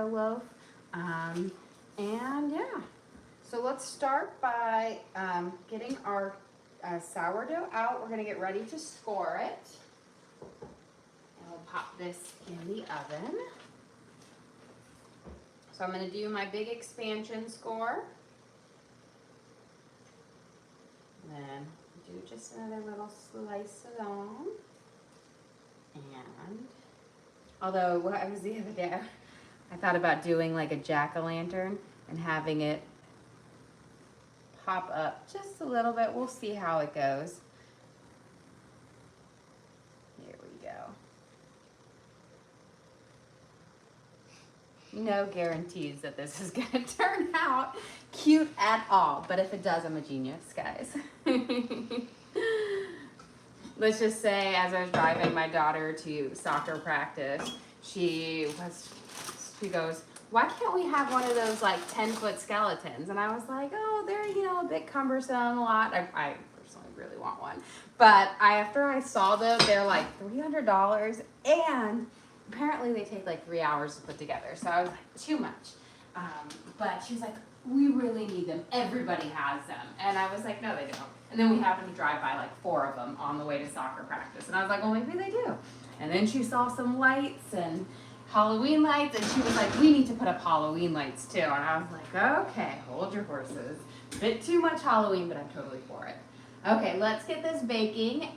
sourdough loaf. And yeah, so let's start by getting our sourdough out. We're gonna get ready to score it. And we'll pop this in the oven. So I'm gonna do my big expansion score. And then do just another little slice along. And although what was the other day, I thought about doing like a jack-o'-lantern and having it pop up just a little bit. We'll see how it goes. Here we go. No guarantees that this is gonna turn out cute at all, but if it does, I'm a genius, guys. Let's just say, as I was driving my daughter to soccer practice, she goes, why can't we have one of those like 10-foot skeletons? And I was like, oh, they're, a bit cumbersome, a lot. I personally really want one. But after I saw them, they're like $300, and apparently they take like 3 hours to put together. So I was like, too much. But she was like, we really need them. Everybody has them. And I was like, no, they don't. And then we happened to drive by like 4 of them on the way to soccer practice. And I was like, well, maybe they do. And then she saw some lights and Halloween lights, and she was like, we need to put up Halloween lights too. And I was like, okay, hold your horses. A bit too much Halloween, but I'm totally for it. Okay, let's get this baking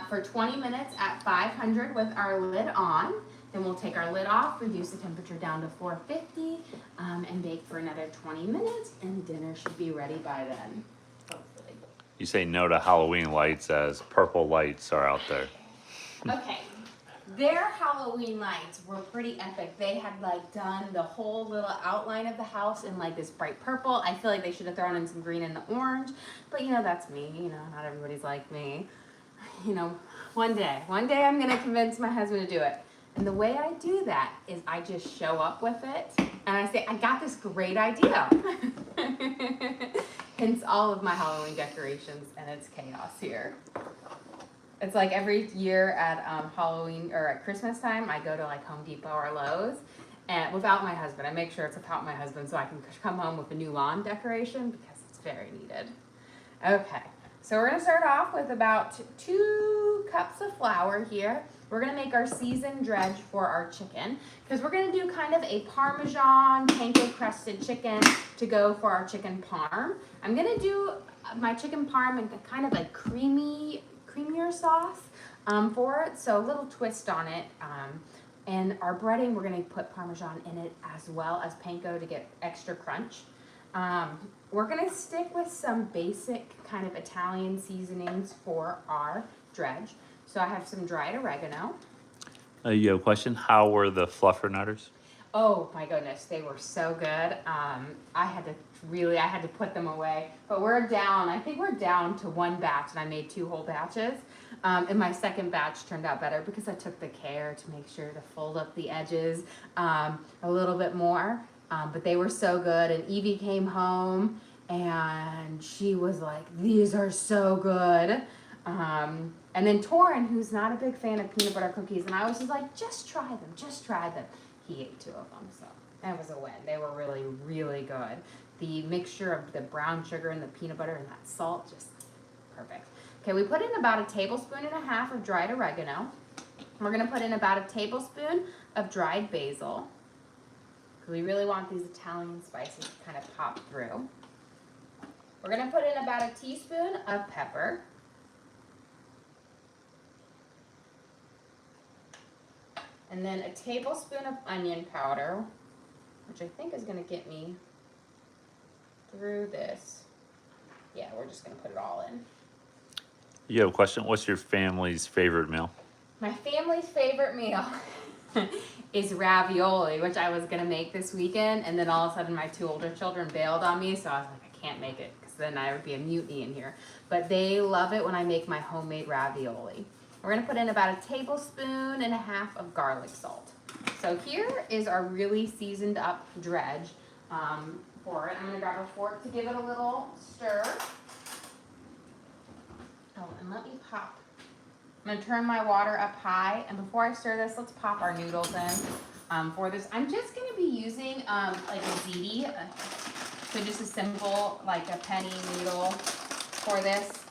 for 20 minutes at 500 with our lid on. Then we'll take our lid off, reduce the temperature down to 450, and bake for another 20 minutes, and dinner should be ready by then, hopefully. You say no to Halloween lights as purple lights are out there. Okay, their Halloween lights were pretty epic. They had like done the whole little outline of the house in like this bright purple. I feel like they should have thrown in some green and the orange, but that's me, not everybody's like me. One day I'm gonna convince my husband to do it. And the way I do that is I just show up with it and I say, I got this great idea. Hence all of my Halloween decorations, and it's chaos here. It's like every year at Halloween or at Christmas time, I go to like Home Depot or Lowe's, and without my husband. I make sure it's without my husband so I can come home with a new lawn decoration because it's very needed. Okay, so we're gonna start off with about 2 cups of flour here. We're gonna make our seasoned dredge for our chicken because we're gonna do kind of a Parmesan panko crusted chicken to go for our chicken parm. I'm gonna do my chicken parm in kind of a creamier sauce for it, so a little twist on it. And our breading, we're gonna put Parmesan in it as well as panko to get extra crunch. We're gonna stick with some basic kind of Italian seasonings for our dredge. So I have some dried oregano. You have a question? How were the fluffernutters? Oh my goodness, they were so good. I had to put them away. But I think we're down to 1 batch, and I made 2 whole batches. And my second batch turned out better because I took the care to make sure to fold up the edges a little bit more. But they were so good, and Evie came home and she was like, these are so good. And then Torin, who's not a big fan of peanut butter cookies, and I was just like, just try them. He ate 2 of them, so that was a win. They were really, really good. The mixture of the brown sugar and the peanut butter and that salt, just perfect. Okay, we put in about 1.5 tablespoons of dried oregano. We're gonna put in about 1 tablespoon of dried basil. We really want these Italian spices to kind of pop through. We're gonna put in about 1 teaspoon of pepper. And then 1 tablespoon of onion powder, which I think is gonna get me through this. Yeah, we're just gonna put it all in. You have a question? What's your family's favorite meal? My family's favorite meal is ravioli, which I was gonna make this weekend, and then all of a sudden my 2 older children bailed on me, so I was like, I can't make it, because then I would be a mutiny in here. But they love it when I make my homemade ravioli. We're gonna put in about 1.5 tablespoons of garlic salt. So here is our really seasoned up dredge for it. I'm gonna grab a fork to give it a little stir. Oh, and let me pop. I'm gonna turn my water up high, and before I stir this, let's pop our noodles in for this. I'm just gonna be using like a ziti, so just a simple, like a penny noodle for this,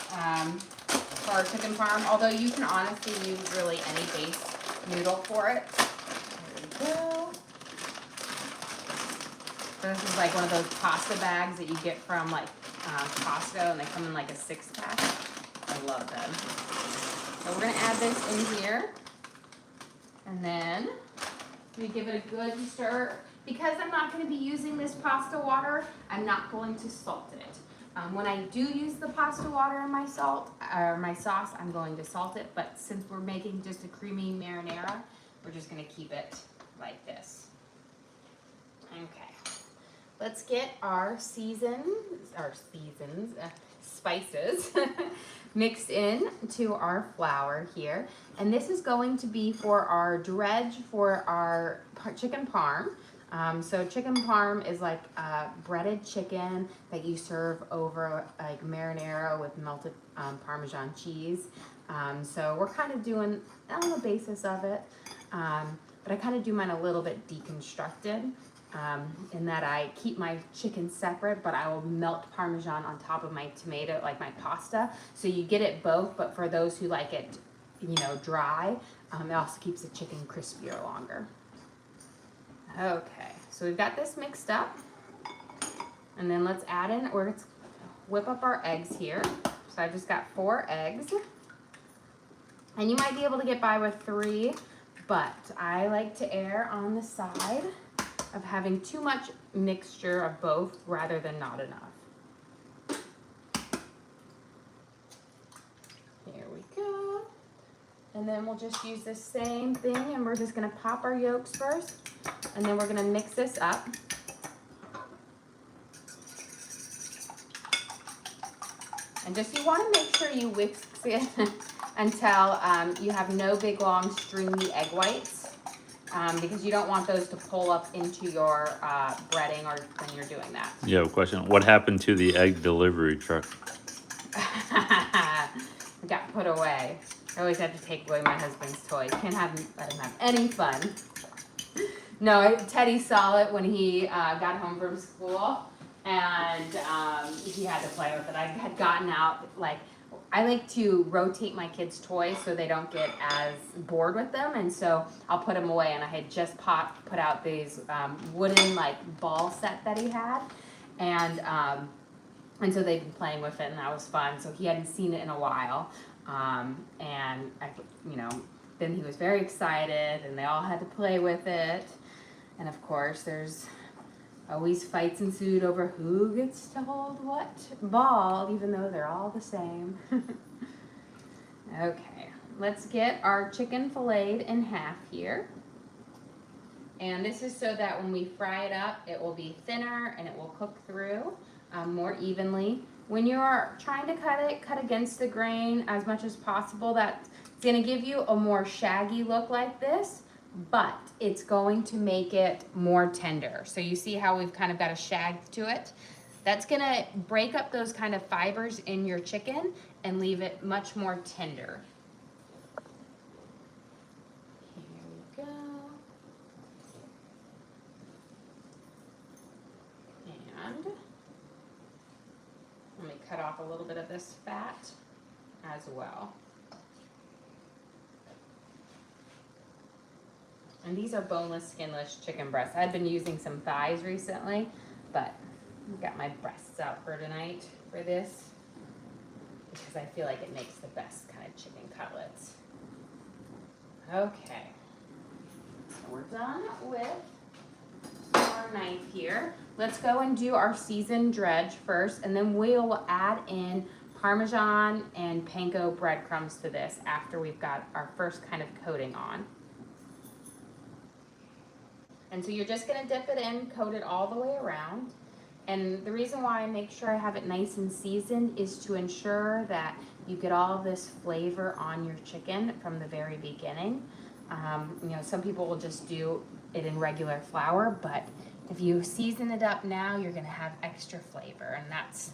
for our chicken parm. Although you can honestly use really any base noodle for it. There we go. So this is like one of those pasta bags that you get from like Costco, and they come in like a 6-pack. I love them. So we're gonna add this in here, and then we give it a good stir. Because I'm not going to be using this pasta water, I'm not going to salt it. When I do use the pasta water in my salt or my sauce, I'm going to salt it. But since we're making just a creamy marinara, we're just going to keep it like this. Okay, let's get our spices mixed in to our flour here. And this is going to be for our dredge for our chicken parm. So chicken parm is like breaded chicken that you serve over like marinara with melted Parmesan cheese. So we're kind of doing on the basis of it, but I kind of do mine a little bit deconstructed in that I keep my chicken separate, but I will melt Parmesan on top of my tomato, like my pasta. So you get it both, but for those who like it, you know, dry, it also keeps the chicken crispier longer. Okay, so we've got this mixed up, and then let's add in, or let's whip up our eggs here. So I just got 4 eggs, and you might be able to get by with 3, but I like to err on the side of having too much mixture of both rather than not enough. Here we go. And then we'll just use the same thing, and we're just gonna pop our yolks first, and then we're gonna mix this up. And just you wanna make sure you whisk it until you have no big long stringy egg whites, because you don't want those to pull up into your breading or when you're doing that. Yeah, question. What happened to the egg delivery truck? It got put away. I always have to take away my husband's toys. Can't let him have any fun. No, Teddy saw it when he got home from school, and he had to play with it. I had gotten out, like, I like to rotate my kids' toys so they don't get as bored with them, and so I'll put them away. And I had just put out these wooden like ball set that he had, and so they've been playing with it, and that was fun. So he hadn't seen it in a while. And I, then he was very excited, and they all had to play with it. And of course, there's always fights ensued over who gets to hold what ball, even though they're all the same. Okay, let's get our chicken filleted in half here. And this is so that when we fry it up, it will be thinner and it will cook through more evenly. When you are trying to cut it, cut against the grain as much as possible. That's going to give you a more shaggy look like this, but it's going to make it more tender. So you see how we've kind of got a shag to it? That's going to break up those kind of fibers in your chicken and leave it much more tender. Here we go. And let me cut off a little bit of this fat as well. And these are boneless, skinless chicken breasts. I've been using some thighs recently, but I've got my breasts out for tonight for this because I feel like it makes the best kind of chicken cutlets. Okay, so we're done with our knife here. Let's go and do our seasoned dredge first, and then we'll add in Parmesan and panko breadcrumbs to this after we've got our first kind of coating on. And so you're just gonna dip it in, coat it all the way around. And the reason why I make sure I have it nice and seasoned is to ensure that you get all of this flavor on your chicken from the very beginning. Some people will just do it in regular flour, but if you season it up now, you're gonna have extra flavor, and that's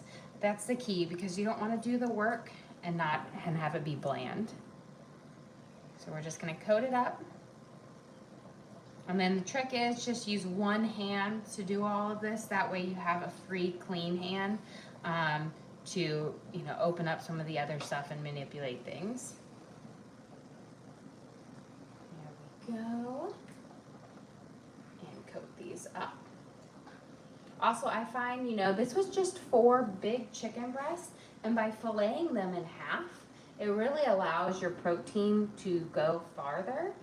the key, because you don't wanna do the work and have it be bland. So we're just gonna coat it up. And then the trick is just use one hand to do all of this. That way you have a free, clean hand to, you know, open up some of the other stuff and manipulate things. There we go. And coat these up. Also, I find, you know, this was just 4 big chicken breasts, and by filleting them in half, it really allows your protein to go farther,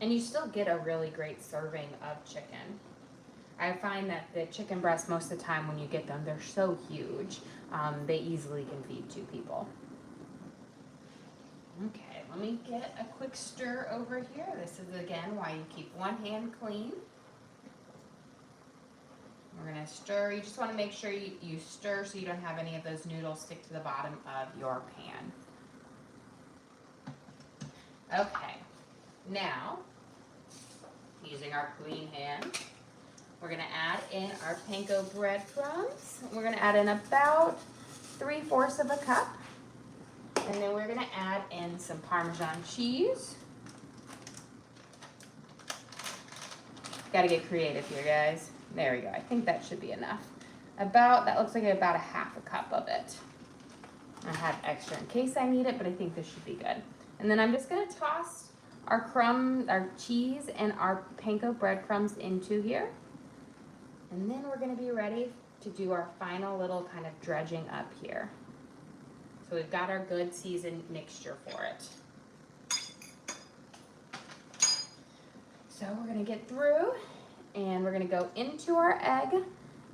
and you still get a really great serving of chicken. I find that the chicken breasts, most of the time when you get them, they're so huge, they easily can feed 2 people. Okay, let me get a quick stir over here. This is, again, why you keep one hand clean. We're going to stir. You just want to make sure you stir so you don't have any of those noodles stick to the bottom of your pan. Okay, now, using our clean hand, we're going to add in our panko breadcrumbs. We're going to add in about 3/4 of a cup. And then we're going to add in some Parmesan cheese. Got to get creative here, guys. There we go. I think that should be enough. That looks like about 1/2 cup of it. I have extra in case I need it, but I think this should be good. And then I'm just going to toss our cheese and our panko breadcrumbs into here. And then we're going to be ready to do our final little kind of dredging up here. So we've got our good seasoned mixture for it. So we're going to get through, and we're going to go into our egg.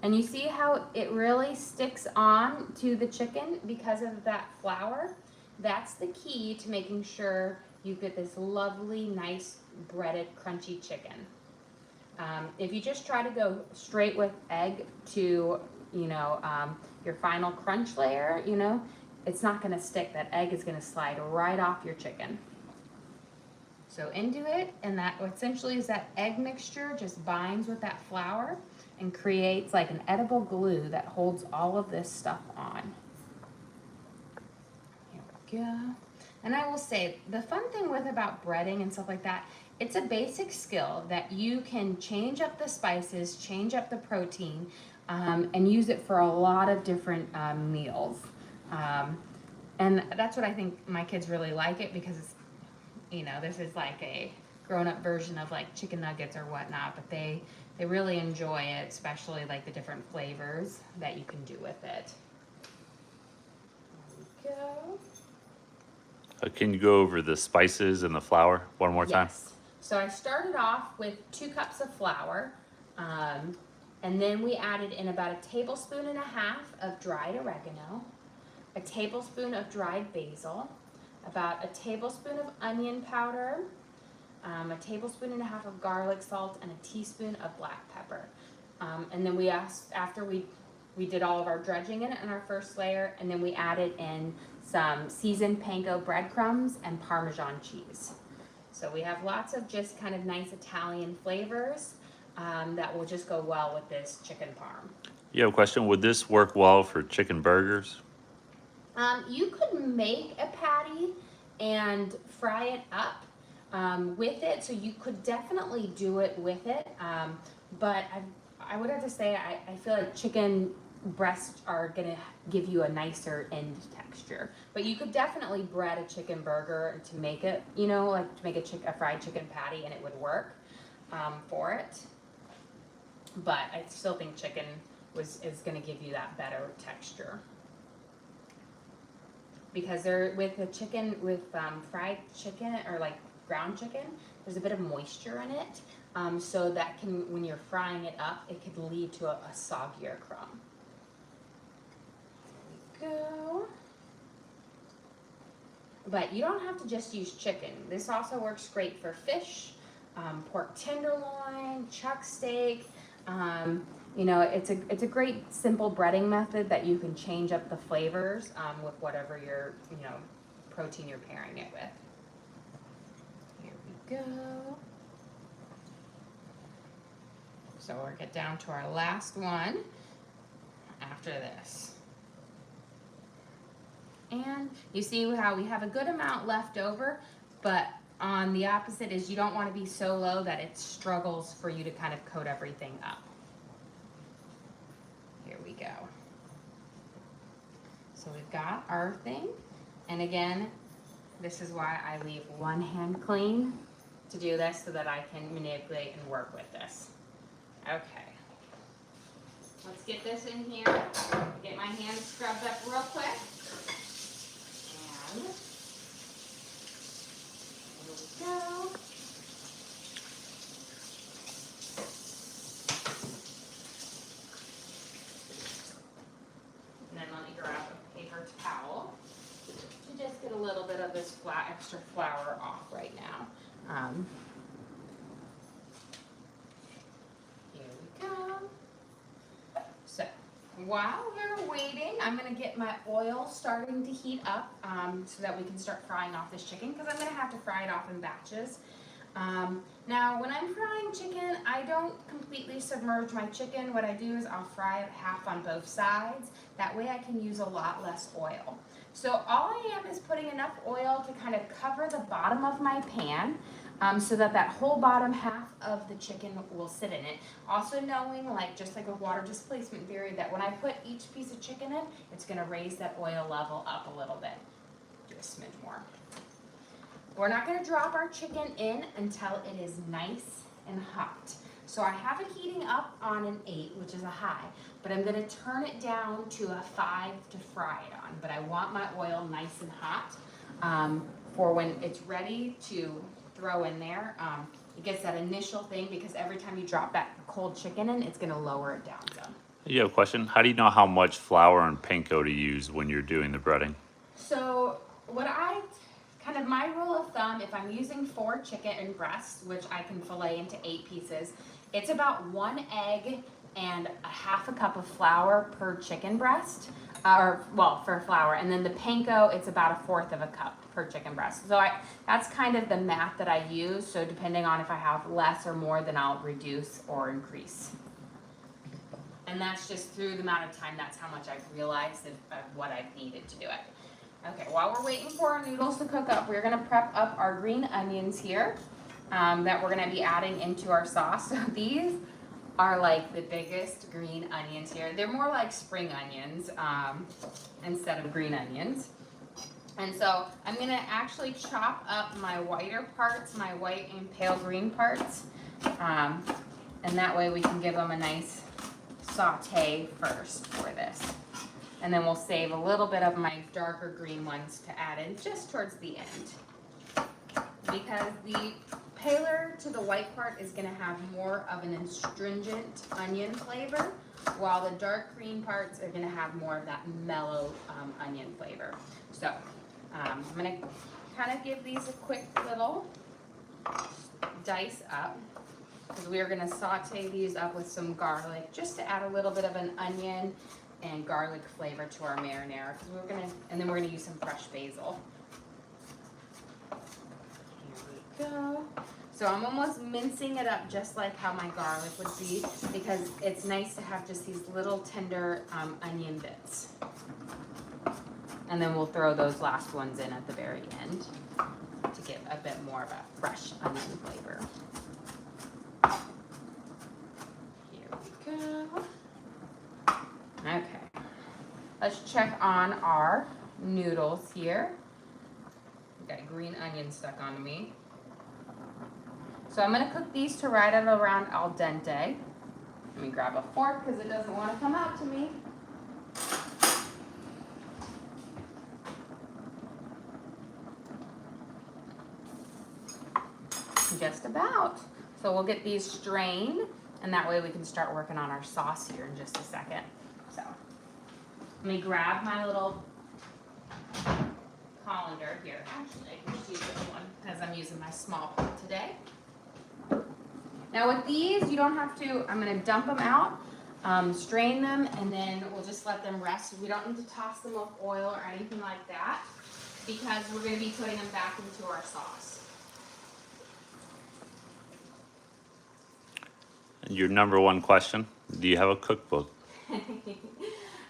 And you see how it really sticks on to the chicken because of that flour? That's the key to making sure you get this lovely, nice, breaded, crunchy chicken. If you just try to go straight with egg to, you know, your final crunch layer, you know, it's not going to stick. That egg is going to slide right off your chicken. So into it, and that essentially is that egg mixture just binds with that flour and creates like an edible glue that holds all of this stuff on. Here we go. And I will say, the fun thing about breading and stuff like that, it's a basic skill that you can change up the spices, change up the protein, and use it for a lot of different meals. And that's what I think my kids really like it, because it's, you know, this is like a grown-up version of like chicken nuggets or whatnot, but they really enjoy it, especially like the different flavors that you can do with it. There we go. Can you go over the spices and the flour one more time? Yes. So I started off with 2 cups of flour, and then we added in about 1.5 tablespoons of dried oregano, 1 tablespoon of dried basil, about 1 tablespoon of onion powder, 1.5 tablespoons of garlic salt, and 1 teaspoon of black pepper. And then after we did all of our dredging in it in our first layer, and then we added in some seasoned panko breadcrumbs and Parmesan cheese. So we have lots of just kind of nice Italian flavors that will just go well with this chicken parm. You have a question? Would this work well for chicken burgers? You could make a patty and fry it up with it, so you could definitely do it with it. But I would have to say I feel like chicken breasts are gonna give you a nicer end texture. But you could definitely bread a chicken burger to make it, you know, like to make a fried chicken patty, and it would work for it. But I still think chicken is gonna give you that better texture. Because with the chicken, fried chicken or like ground chicken, there's a bit of moisture in it. So that can, when you're frying it up, it could lead to a soggier crumb. There we go. But you don't have to just use chicken. This also works great for fish, pork tenderloin, chuck steak. You know, it's a great simple breading method that you can change up the flavors with whatever your, you know, protein you're pairing it with. Here we go. So we'll get down to our last one after this. And you see how we have a good amount left over, but on the opposite is you don't want to be so low that it struggles for you to kind of coat everything up. Here we go. So we've got our thing, and again, this is why I leave one hand clean to do this so that I can manipulate and work with this. Okay. Let's get this in here. Get my hands scrubbed up real quick. And here we go. And then let me grab a paper towel to just get a little bit of this extra flour off right now. Here we go. So while we're waiting, I'm going to get my oil starting to heat up so that we can start frying off this chicken, because I'm going to have to fry it off in batches. Now, when I'm frying chicken, I don't completely submerge my chicken. What I do is I'll fry it half on both sides. That way I can use a lot less oil. So all I am is putting enough oil to kind of cover the bottom of my pan so that that whole bottom half of the chicken will sit in it. Also knowing, like just like with water displacement theory, that when I put each piece of chicken in, it's going to raise that oil level up a little bit. Do a smidge more. We're not going to drop our chicken in until it is nice and hot. So I have it heating up on an 8, which is a high, but I'm going to turn it down to a 5 to fry it on. But I want my oil nice and hot for when it's ready to throw in there. It gets that initial thing, because every time you drop that cold chicken in, it's going to lower it down some. You have a question? How do you know how much flour and panko to use when you're doing the breading? So kind of my rule of thumb, if I'm using 4 chicken breasts, which I can fillet into 8 pieces, it's about 1 egg and a half a cup of flour per chicken breast, for flour. And then the panko, it's about 1/4 of a cup per chicken breast. So that's kind of the math that I use. So depending on if I have less or more, then I'll reduce or increase. And that's just through the amount of time, that's how much I've realized of what I've needed to do it. Okay, while we're waiting for our noodles to cook up, we're gonna prep up our green onions here that we're gonna be adding into our sauce. So these are like the biggest green onions here. They're more like spring onions instead of green onions. And so I'm gonna actually chop up my whiter parts, my white and pale green parts. And that way we can give them a nice saute first for this. And then we'll save a little bit of my darker green ones to add in just towards the end. Because the paler to the white part is going to have more of an astringent onion flavor, while the dark green parts are going to have more of that mellow onion flavor. So I'm going to kind of give these a quick little dice up, because we are going to saute these up with some garlic just to add a little bit of an onion and garlic flavor to our marinara, and then we're gonna use some fresh basil. Here we go. So I'm almost mincing it up just like how my garlic would be, because it's nice to have just these little tender onion bits. And then we'll throw those last ones in at the very end to give a bit more of a fresh onion flavor. Here we go. Okay, let's check on our noodles here. We've got green onion stuck onto me. So I'm gonna cook these to right at around al dente. Let me grab a fork because it doesn't want to come out to me. Just about. So we'll get these strained, and that way we can start working on our sauce here in just a second. So let me grab my little colander here. Actually, I can just use this one because I'm using my small pot today. Now with these, you don't have to, I'm going to dump them out, strain them, and then we'll just let them rest. We don't need to toss them with oil or anything like that, because we're going to be putting them back into our sauce. Your number one question, do you have a cookbook?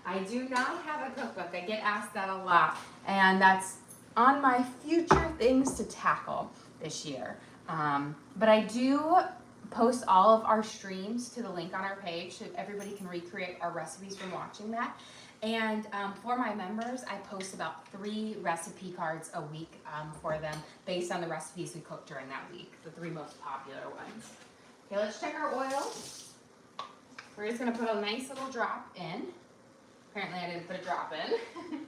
I do not have a cookbook. I get asked that a lot, and that's on my future things to tackle. this year. But I do post all of our streams to the link on our page so everybody can recreate our recipes from watching that. And for my members, I post about 3 recipe cards a week for them based on the recipes we cook during that week, the 3 most popular ones. Okay, let's check our oil. We're just gonna put a nice little drop in. Apparently I didn't put a drop in.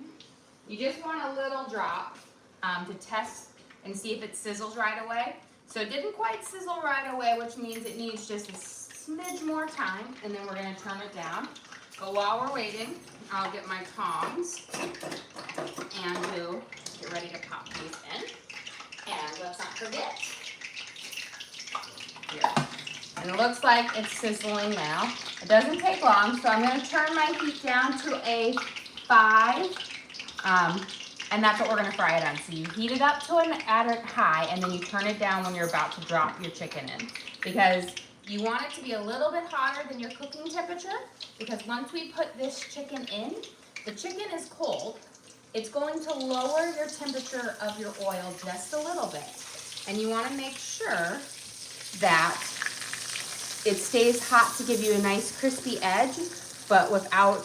You just want a little drop to test and see if it sizzles right away. So it didn't quite sizzle right away, which means it needs just a smidge more time, and then we're gonna turn it down. But while we're waiting, I'll get my tongs and we'll get ready to pop these in. And let's not forget, here. And it looks like it's sizzling now. It doesn't take long, so I'm gonna turn my heat down to a 5. And that's what we're gonna fry it on. So you heat it up to at a high, and then you turn it down when you're about to drop your chicken in. Because you want it to be a little bit hotter than your cooking temperature, because once we put this chicken in, the chicken is cold. It's going to lower your temperature of your oil just a little bit. And you wanna make sure that it stays hot to give you a nice crispy edge, but without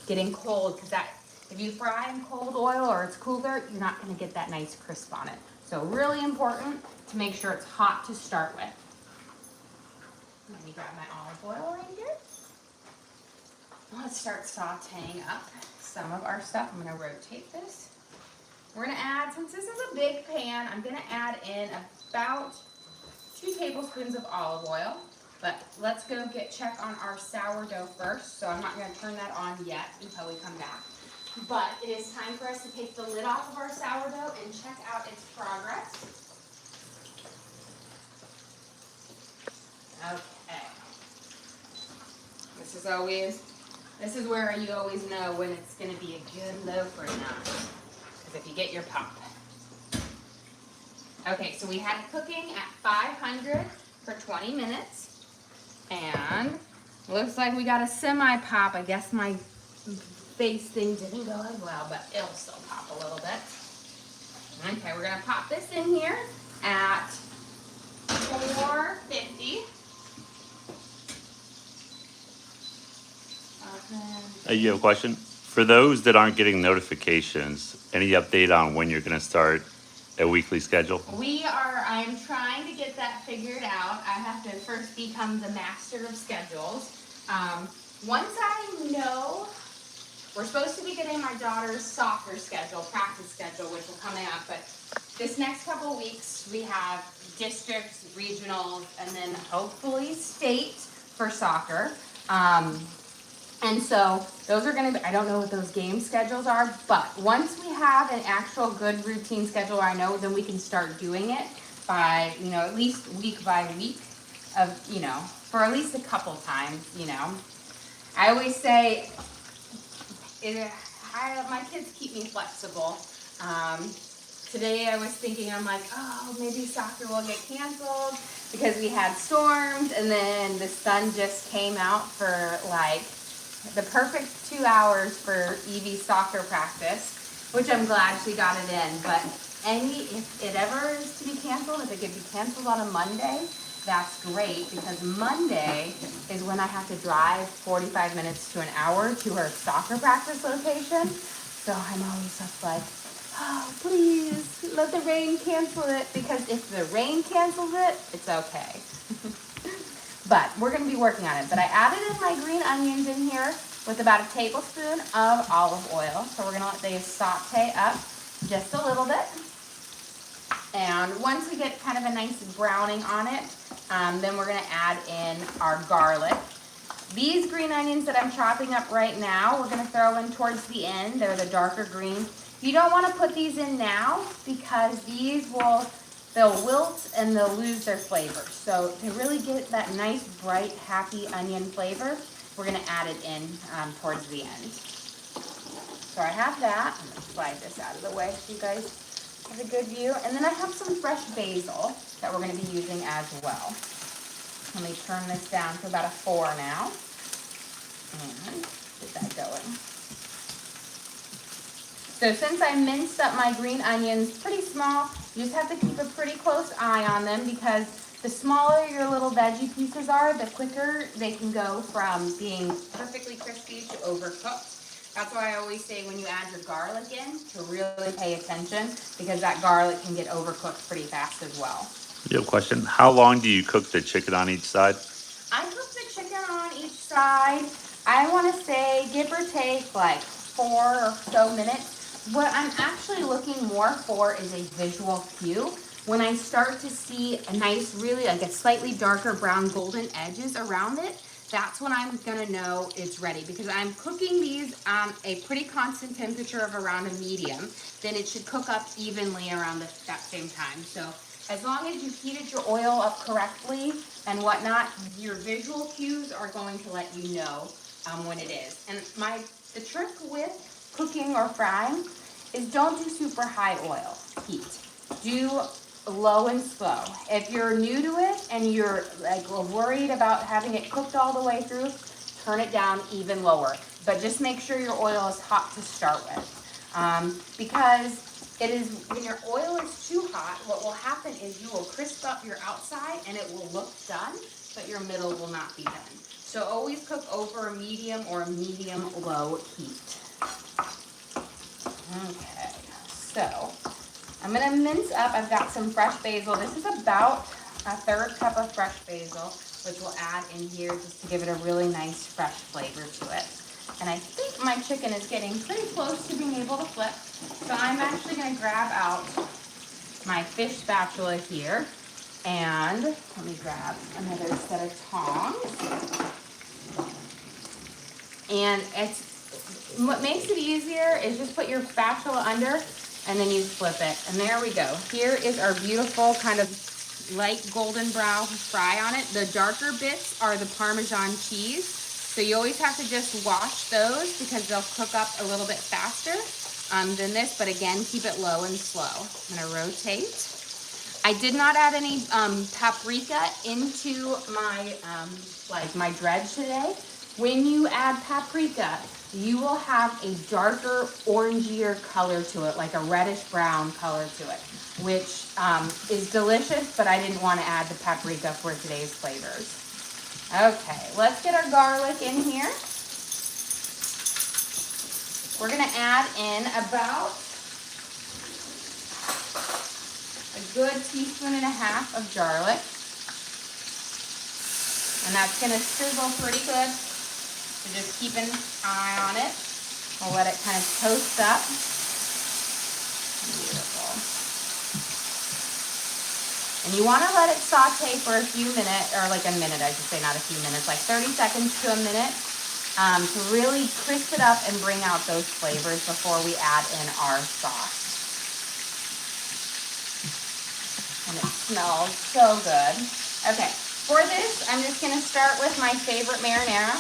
getting cold, because that, if you fry in cold oil or it's cooler, you're not gonna get that nice crisp on it. So really important to make sure it's hot to start with. Let me grab my olive oil right here. Let's start sauteing up some of our stuff. I'm gonna rotate this. We're gonna add, since this is a big pan, I'm gonna add in about 2 tablespoons of olive oil. But let's go check on our sourdough first. So I'm not gonna turn that on yet until we come back. But it is time for us to take the lid off of our sourdough and check out its progress. Okay. This is where you always know when it's going to be a good loaf or not. Because if you get your pop. Okay, so we had it cooking at 500 for 20 minutes. And looks like we got a semi-pop. I guess my base thing didn't go as well, but it'll still pop a little bit. Okay, we're gonna pop this in here at 450. You have a question? For those that aren't getting notifications, any update on when you're gonna start a weekly schedule? I'm trying to get that figured out. I have to first become the master of schedules. Once I know, we're supposed to be getting my daughter's soccer schedule, practice schedule, which will come out, but this next couple of weeks we have districts, regionals, and then hopefully state for soccer. And so those are going to be, I don't know what those game schedules are, but once we have an actual good routine schedule, I know, then we can start doing it by, at least week by week of, for at least a couple times, I always say, my kids keep me flexible. Today I was thinking, I'm like, oh, maybe soccer will get canceled because we had storms, and then the sun just came out for like the perfect 2 hours for Evie's soccer practice, which I'm glad she got it in. But if it ever is to be canceled, if it could be canceled on a Monday, that's great, because Monday is when I have to drive 45 minutes to an hour to her soccer practice location. So I'm always just like, oh, please let the rain cancel it, because if the rain cancels it, it's okay. But we're going to be working on it. But I added in my green onions in here with about a tablespoon of olive oil. So we're going to let these saute up just a little bit. And once we get kind of a nice browning on it, then we're going to add in our garlic. These green onions that I'm chopping up right now, we're going to throw in towards the end. They're the darker green. You don't want to put these in now, because they'll wilt and they'll lose their flavor. So to really get that nice, bright, happy onion flavor, we're going to add it in towards the end. So I have that. I'm going to slide this out of the way so you guys have a good view. And then I have some fresh basil that we're going to be using as well. Let me turn this down to about a 4 now. And get that going. So since I minced up my green onions pretty small, you just have to keep a pretty close eye on them because the smaller your little veggie pieces are, the quicker they can go from being perfectly crispy to overcooked. That's why I always say when you add your garlic in to really pay attention because that garlic can get overcooked pretty fast as well. You have a question? How long do you cook the chicken on each side? I cook the chicken on each side, I want to say give or take like 4 or so minutes. What I'm actually looking more for is a visual cue. When I start to see a nice, really like a slightly darker brown golden edges around it, that's when I'm gonna know it's ready because I'm cooking these a pretty constant temperature of around a medium. Then it should cook up evenly around that same time. So as long as you heated your oil up correctly and whatnot, your visual cues are going to let you know when it is. And the trick with cooking or frying is don't do super high oil heat. Do low and slow. If you're new to it and you're like worried about having it cooked all the way through, turn it down even lower. But just make sure your oil is hot to start with. Because it is, when your oil is too hot, what will happen is you will crisp up your outside and it will look done, but your middle will not be done. So always cook over a medium or a medium-low heat. Okay, so I'm gonna mince up. I've got some fresh basil. This is about a 1/3 cup of fresh basil, which we'll add in here just to give it a really nice fresh flavor to it. And I think my chicken is getting pretty close to being able to flip. So I'm actually gonna grab out my fish spatula here. And let me grab another set of tongs. And what makes it easier is just put your spatula under and then you flip it. And there we go. Here is our beautiful kind of light golden brown fry on it. The darker bits are the Parmesan cheese. So you always have to just wash those because they'll cook up a little bit faster than this. But again, keep it low and slow. I'm gonna rotate. I did not add any paprika into my my dredge today. When you add paprika, you will have a darker, orangier color to it, like a reddish brown color to it, which is delicious, but I didn't want to add the paprika for today's flavors. Okay, let's get our garlic in here. We're gonna add in about a good 1.5 teaspoons of garlic. And that's gonna sizzle pretty good. So just keep an eye on it. We'll let it kind of toast up. Beautiful. And you wanna let it saute for a few minutes, or like a minute, I should say, not a few minutes, like 30 seconds to a minute, to really crisp it up and bring out those flavors before we add in our sauce. And it smells so good. Okay, for this, I'm just gonna start with my favorite marinara.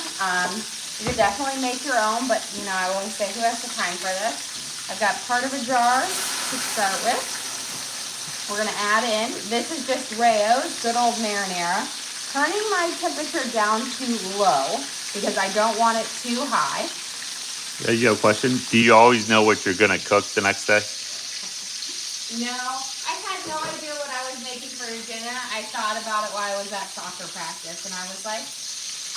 You could definitely make your own, but you know, I always say, who has the time for this? I've got part of a jar to start with. We're gonna add in, this is just Rayo's good old marinara. Turning my temperature down to low because I don't want it too high. Yeah, you have a question? Do you always know what you're gonna cook the next day? No, I had no idea what I was making for dinner. I thought about it while I was at soccer practice, and I was like,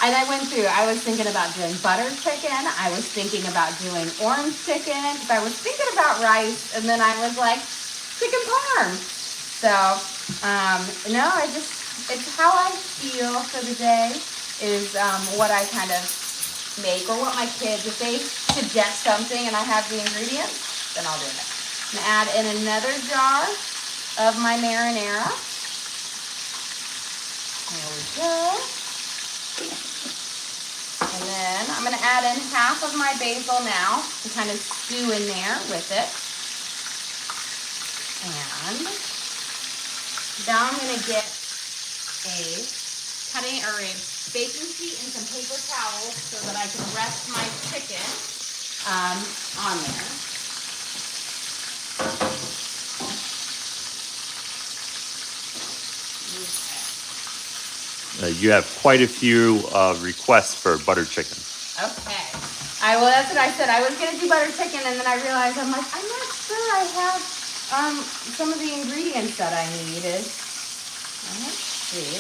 and I went through, I was thinking about doing butter chicken, I was thinking about doing orange chicken, I was thinking about rice, and then I was like, chicken parm. So, no, it's how I feel for the day is what I kind of make, or what my kids, if they suggest something and I have the ingredients, then I'll do it. I'm gonna add in another jar of my marinara. There we go. And then I'm gonna add in half of my basil now to kind of stew in there with it. And now I'm gonna get a baking sheet and some paper towels so that I can rest my chicken on there. You have quite a few requests for butter chicken. Okay, That's what I said. I was gonna do butter chicken, and then I realized I'm like, I'm not sure I have some of the ingredients that I needed. Let's see.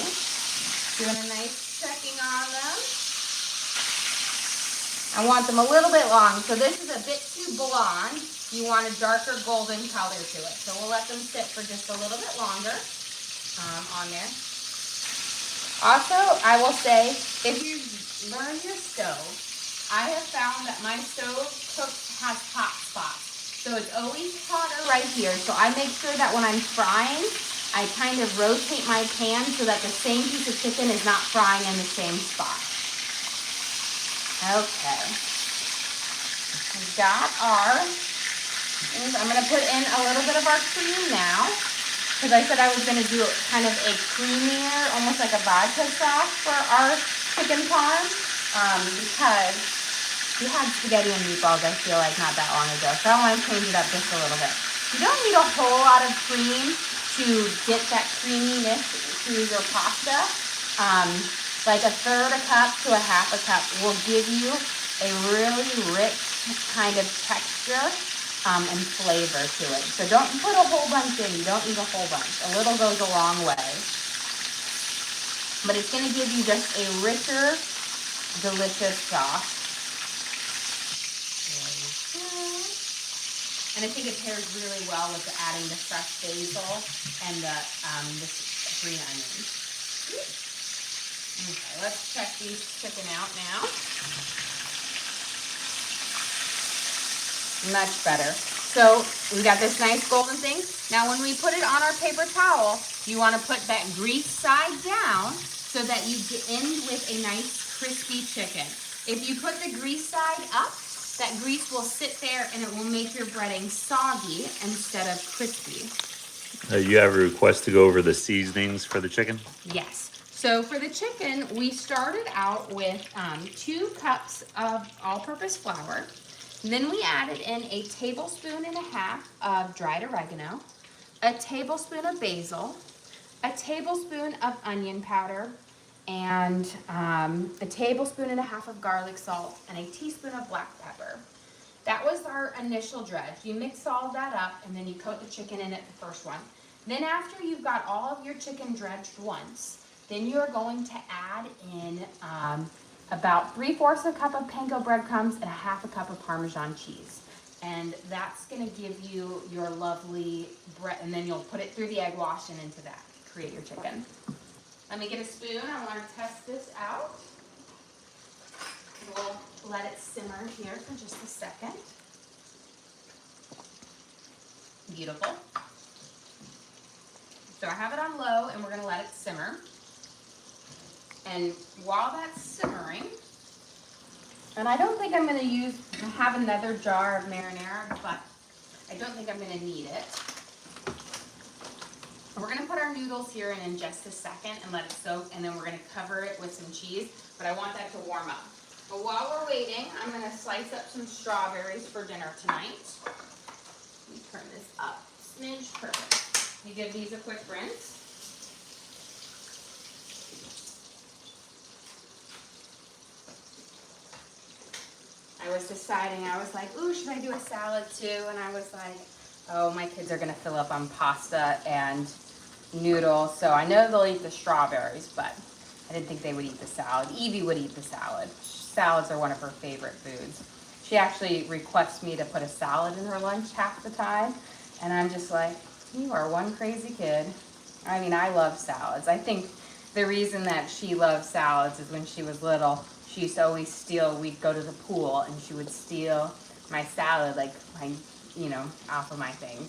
Doing a nice checking on them. I want them a little bit long, so this is a bit too blonde. You want a darker golden color to it. So we'll let them sit for just a little bit longer on there. Also, I will say, if you learn your stove, I have found that my stove has hot spots. So it's always hotter right here. So I make sure that when I'm frying, I kind of rotate my pan so that the same piece of chicken is not frying in the same spot. Okay. We've got our things. I'm going to put in a little bit of our cream now. Because I said I was going to do kind of a creamier, almost like a vodka sauce for our chicken parm. Because we had spaghetti and meatballs, I feel like, not that long ago. So I want to change it up just a little bit. You don't need a whole lot of cream to get that creaminess to your pasta. Like a third a cup to a half a cup will give you a really rich kind of texture and flavor to it. So don't put a whole bunch in. You don't need a whole bunch. A little goes a long way. But it's going to give you just a richer, delicious sauce. And I think it pairs really well with adding the fresh basil and the green onions. Okay, let's check these chicken out now. Much better. So we got this nice golden thing. Now when we put it on our paper towel, you want to put that grease side down so that you end with a nice crispy chicken. If you put the grease side up, that grease will sit there and it will make your breading soggy instead of crispy. You have a request to go over the seasonings for the chicken? Yes. So for the chicken, we started out with 2 cups of all-purpose flour. Then we added in a tablespoon and a half of dried oregano, a tablespoon of basil, a tablespoon of onion powder, and a tablespoon and a half of garlic salt, and a teaspoon of black pepper. That was our initial dredge. You mix all of that up, and then you coat the chicken in it, the first one. Then after you've got all of your chicken dredged once, then you are going to add in about 3/4 a cup of panko breadcrumbs and a half a cup of Parmesan cheese. And that's going to give you your lovely bread, and then you'll put it through the egg wash and into that to create your chicken. Let me get a spoon. I want to test this out. We'll let it simmer here for just a second. Beautiful. So I have it on low, and we're going to let it simmer. And while that's simmering, and I don't think I'm going to have another jar of marinara, but I don't think I'm going to need it. We're going to put our noodles here in just a second and let it soak, and then we're going to cover it with some cheese, but I want that to warm up. But while we're waiting, I'm going to slice up some strawberries for dinner tonight. Let me turn this up. Smidge, perfect. You give these a quick rinse. I was deciding, I was like, ooh, should I do a salad too? And I was like, oh, my kids are going to fill up on pasta and noodles. So I know they'll eat the strawberries, but I didn't think they would eat the salad. Evie would eat the salad. Salads are one of her favorite foods. She actually requests me to put a salad in her lunch half the time. And I'm just like, you are one crazy kid. I mean, I love salads. I think the reason that she loves salads is when she was little, she used to always steal, we'd go to the pool and she would steal my salad, like off of my things.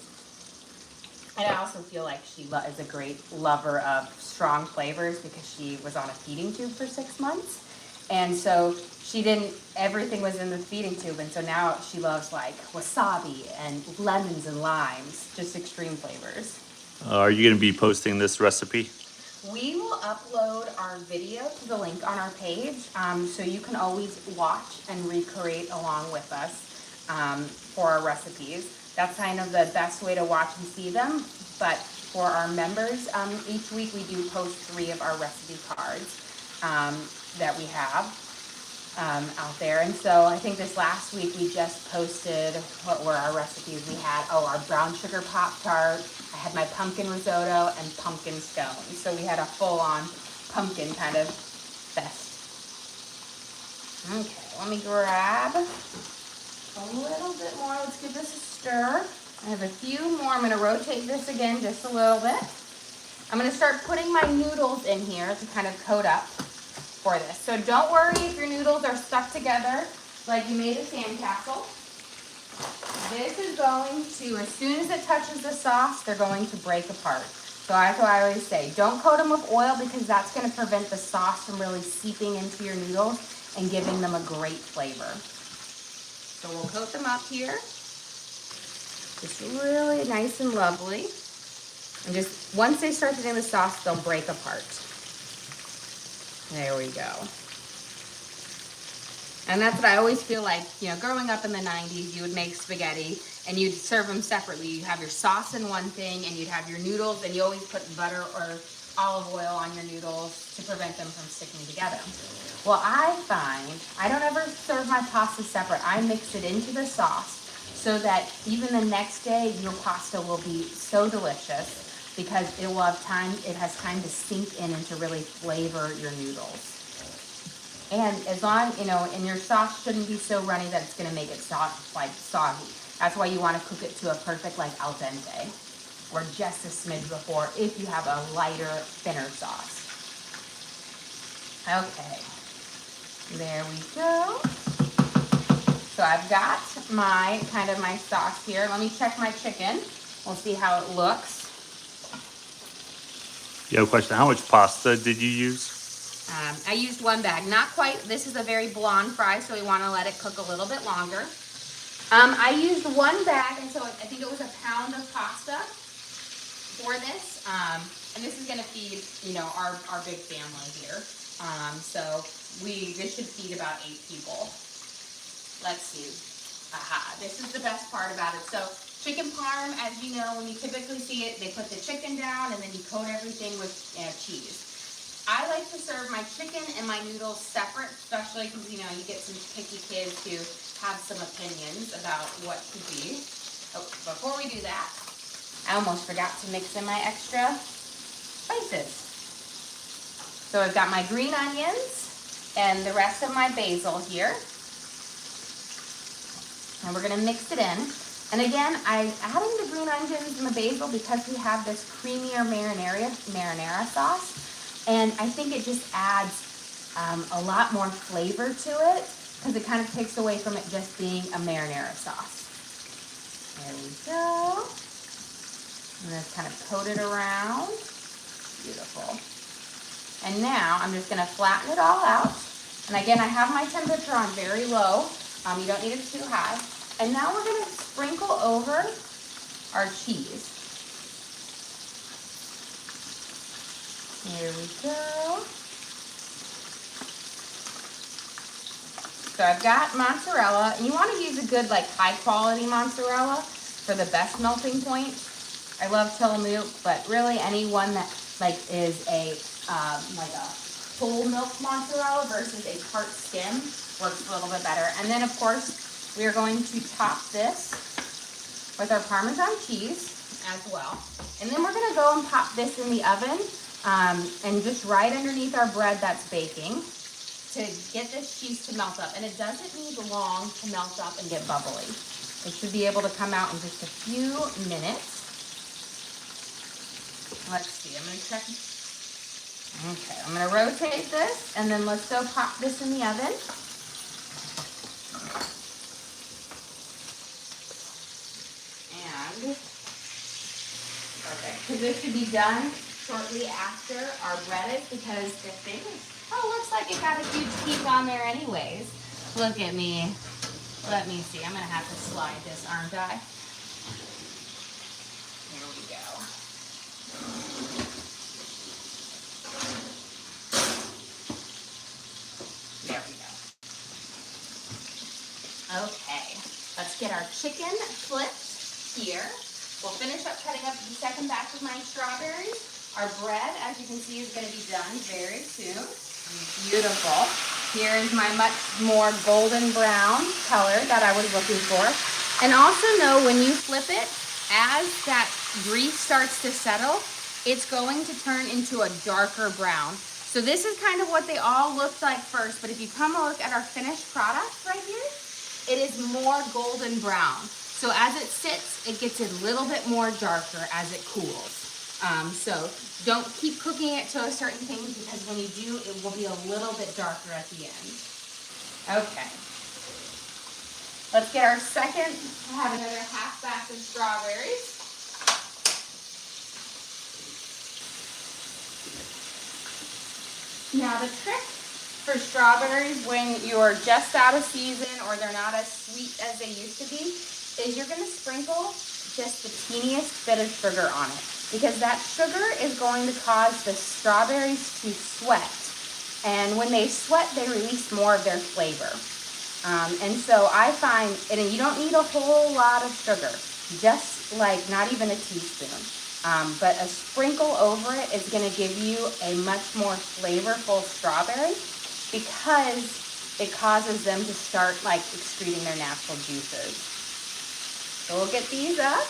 And I also feel like she is a great lover of strong flavors because she was on a feeding tube for 6 months. And so everything was in the feeding tube. And so now she loves like wasabi and lemons and limes, just extreme flavors. Are you going to be posting this recipe? We will upload our video to the link on our page, so you can always watch and recreate along with us for our recipes. That's kind of the best way to watch and see them. But for our members, each week we do post 3 of our recipe cards that we have. out there. And so I think this last week we just posted what were our recipes we had. Oh, our brown sugar Pop-Tart. I had my pumpkin risotto and pumpkin scones. So we had a full-on pumpkin kind of fest. Okay, let me grab a little bit more. Let's give this a stir. I have a few more. I'm going to rotate this again just a little bit. I'm going to start putting my noodles in here to kind of coat up for this. So don't worry if your noodles are stuck together like you made a sandcastle. This is going to, as soon as it touches the sauce, they're going to break apart. So that's what I always say. Don't coat them with oil because that's going to prevent the sauce from really seeping into your noodles and giving them a great flavor. So we'll coat them up here. Just really nice and lovely. And just once they start getting the sauce, they'll break apart. There we go. And that's what I always feel like, you know, growing up in the 90s, you would make spaghetti and you'd serve them separately. You'd have your sauce in one thing and you'd have your noodles, and you always put butter or olive oil on your noodles to prevent them from sticking together. Well, I find I don't ever serve my pasta separate. I mix it into the sauce so that even the next day your pasta will be so delicious because it will have time, it has time to sink in and to really flavor your noodles. And as long, you know, and your sauce shouldn't be so runny that it's gonna make it like soggy. That's why you wanna cook it to a perfect like al dente or just a smidge before if you have a lighter, thinner sauce. Okay, there we go. So I've got my, kind of my sauce here. Let me check my chicken. We'll see how it looks. You have a question, how much pasta did you use? I used one bag, not quite. This is a very blonde fry, so we want to let it cook a little bit longer. I used one bag, and so I think it was a pound of pasta for this. And this is going to feed, you know, our big family here. So this should feed about 8 people. Let's see. Aha, this is the best part about it. So chicken parm, as you know, when you typically see it, they put the chicken down and then you coat everything with cheese. I like to serve my chicken and my noodles separate, especially because, you know, you get some picky kids who have some opinions about what to be. Oh, before we do that, I almost forgot to mix in my extra spices. So I've got my green onions and the rest of my basil here. And we're gonna mix it in. And again, I'm adding the green onions and the basil because we have this creamier marinara sauce. And I think it just adds a lot more flavor to it because it kind of takes away from it just being a marinara sauce. There we go. And just kind of coat it around. Beautiful. And now I'm just gonna flatten it all out. And again, I have my temperature on very low. You don't need it too high. And now we're gonna sprinkle over our cheese. Here we go. So I've got mozzarella, and you want to use a good, like, high quality mozzarella for the best melting point. I love Tillamook, but really anyone that like is a like a whole milk mozzarella versus a part skim works a little bit better. And then of course we are going to top this with our Parmesan cheese as well. And then we're gonna go and pop this in the oven. And just right underneath our bread that's baking to get this cheese to melt up. And it doesn't need long to melt up and get bubbly. It should be able to come out in just a few minutes. Let's see, I'm gonna check. Okay, I'm gonna rotate this and then let's go pop this in the oven. And, perfect, because this should be done shortly after our bread is because the thing is, looks like it got a huge peak on there anyways. Look at me. Let me see. I'm going to have to slide this, aren't I? Here we go. There we go. Okay. Let's get our chicken flipped here. We'll finish up cutting up the second batch of my strawberries. Our bread, as you can see, is going to be done very soon. Beautiful. Here is my much more golden brown color that I was looking for. And also know when you flip it, as that grease starts to settle, it's going to turn into a darker brown. So this is kind of what they all looked like first, but if you come and look at our finished product right here, it is more golden brown. So as it sits, it gets a little bit more darker as it cools. So don't keep cooking it to a certain thing, because when you do, it will be a little bit darker at the end. Okay. Let's get our second. I have another half batch of strawberries. Now the trick for strawberries when you're just out of season or they're not as sweet as they used to be is you're going to sprinkle just the teeniest bit of sugar on it, because that sugar is going to cause the strawberries to sweat, and when they sweat they release more of their flavor. And so I find, and you don't need a whole lot of sugar, just like not even a teaspoon. But a sprinkle over it is going to give you a much more flavorful strawberry, because it causes them to start like excreting their natural juices. So we'll get these up,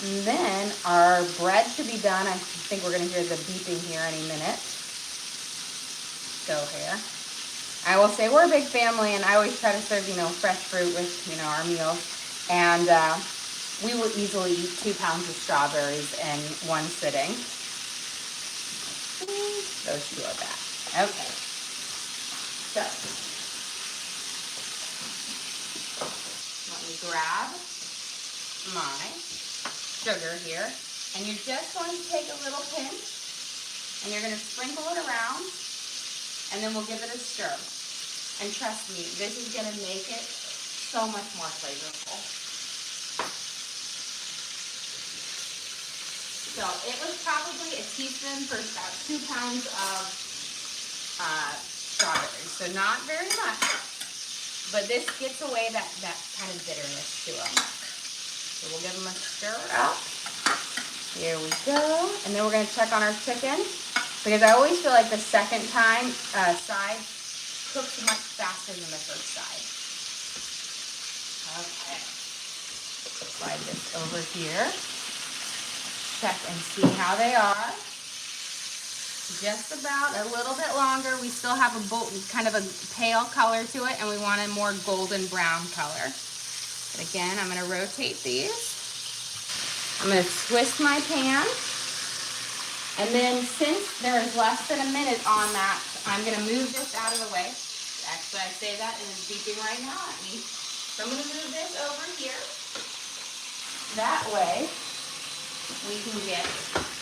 and then our bread should be done. I think we're going to hear the beeping here any minute. So here, I will say we're a big family, and I always try to serve, fresh fruit with, our meals. And we will easily eat 2 pounds of strawberries in one sitting. Those 2 are back. Okay. So, let me grab my sugar here. And you're just going to take a little pinch, and you're going to sprinkle it around, and then we'll give it a stir. And trust me, this is going to make it so much more flavorful. So it was probably a teaspoon for about 2 pounds of strawberries. So not very much, but this gets away that kind of bitterness to them. So we'll give them a stir up. Here we go. And then we're going to check on our chicken, because I always feel like the second time side cooks much faster than the first side. Okay. Slide this over here. Check and see how they are. Just about a little bit longer. We still have kind of a pale color to it, and we want a more golden brown color. But again, I'm going to rotate these. I'm going to twist my pan. And then since there is less than a minute on that, I'm going to move this out of the way. Actually, I say that and it's beeping right now at me. So I'm going to move this over here. That way, we can get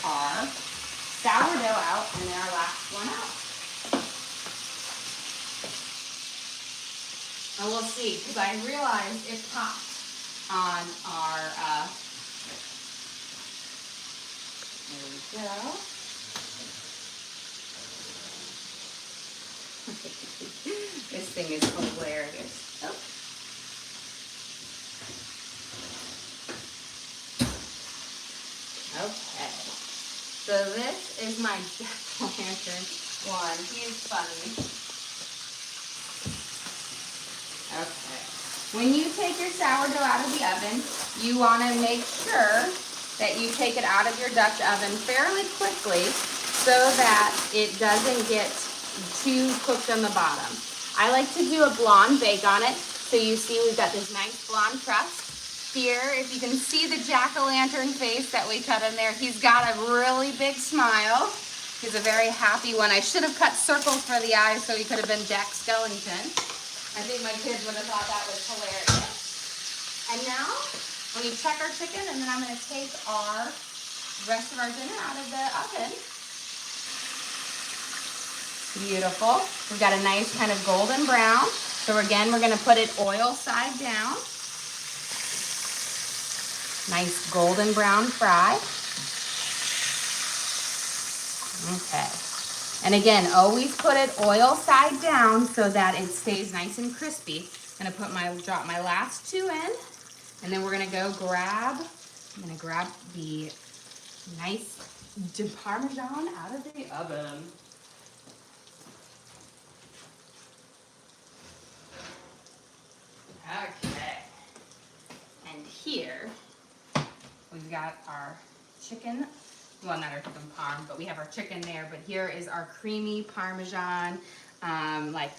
our sourdough out and then our last one out. And we'll see, because I realized it popped on our, there we go. This thing is hilarious. Oh. Okay, so this is my jack-o'-lantern one. He's funny. Okay, when you take your sourdough out of the oven, you want to make sure that you take it out of your Dutch oven fairly quickly so that it doesn't get too cooked on the bottom. I like to do a blonde bake on it. So you see we've got this nice blonde crust. Here, if you can see the jack-o'-lantern face that we cut in there, he's got a really big smile. He's a very happy one. I should have cut circles for the eyes so he could have been Jack Skellington. I think my kids would have thought that was hilarious. And now, when you check our chicken, and then I'm going to take our rest of our dinner out of the oven. Beautiful. We've got a nice kind of golden brown. So again, we're going to put it oil side down. Nice golden brown fry. Okay. And again, always put it oil side down so that it stays nice and crispy. I'm going to drop my last 2 in, and then we're going to go grab, I'm going to grab the nice Parmesan out of the oven. here, we've got our chicken, well, not our chicken parm, but we have our chicken there. But here is our creamy Parmesan, like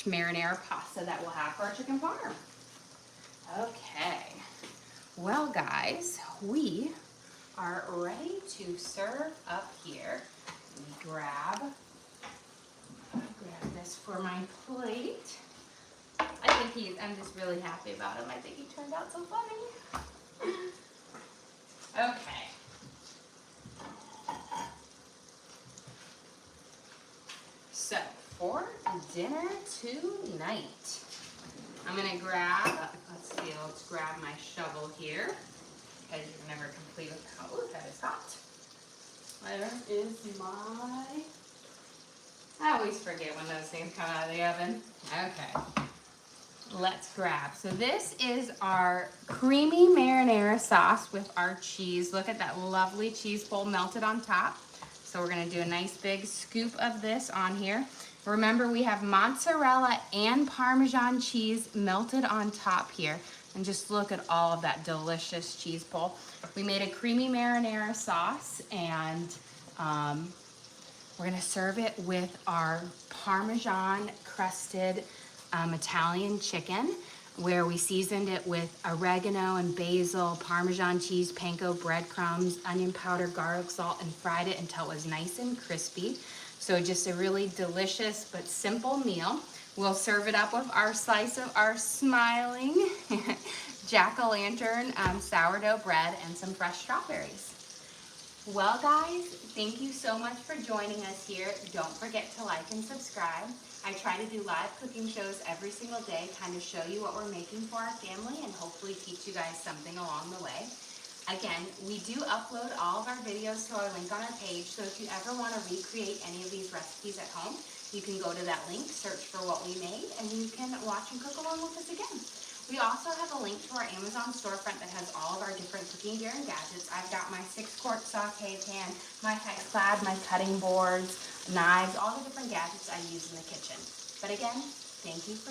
marinara pasta that we'll have for our chicken parm. Okay. Well, guys, we are ready to serve up here. Let me grab this for my plate. I'm just really happy about him. I think he turned out so funny. Okay. So, for dinner tonight, I'm gonna grab, let's grab my shovel here, because you're never complete without, oh, that is hot. Where is my, I always forget when those things come out of the oven. Okay, let's grab. So this is our creamy marinara sauce with our cheese. Look at that lovely cheese pull melted on top. So we're gonna do a nice big scoop of this on here. Remember, we have mozzarella and Parmesan cheese melted on top here. And just look at all of that delicious cheese pull. We made a creamy marinara sauce, and we're gonna serve it with our Parmesan crusted Italian chicken, where we seasoned it with oregano and basil, Parmesan cheese, panko breadcrumbs, onion powder, garlic salt, and fried it until it was nice and crispy. So just a really delicious but simple meal. We'll serve it up with our slice of our smiling jack-o'-lantern sourdough bread and some fresh strawberries. Well, guys, thank you so much for joining us here. Don't forget to like and subscribe. I try to do live cooking shows every single day, kind of show you what we're making for our family and hopefully teach you guys something along the way. Again, we do upload all of our videos to our link on our page, so if you ever want to recreate any of these recipes at home, you can go to that link, search for what we made, and you can watch and cook along with us again. We also have a link to our Amazon storefront that has all of our different cooking gear and gadgets. I've got my 6-quart sauté pan, my hex pad, my cutting boards, knives, all the different gadgets I use in the kitchen. But again, thank you for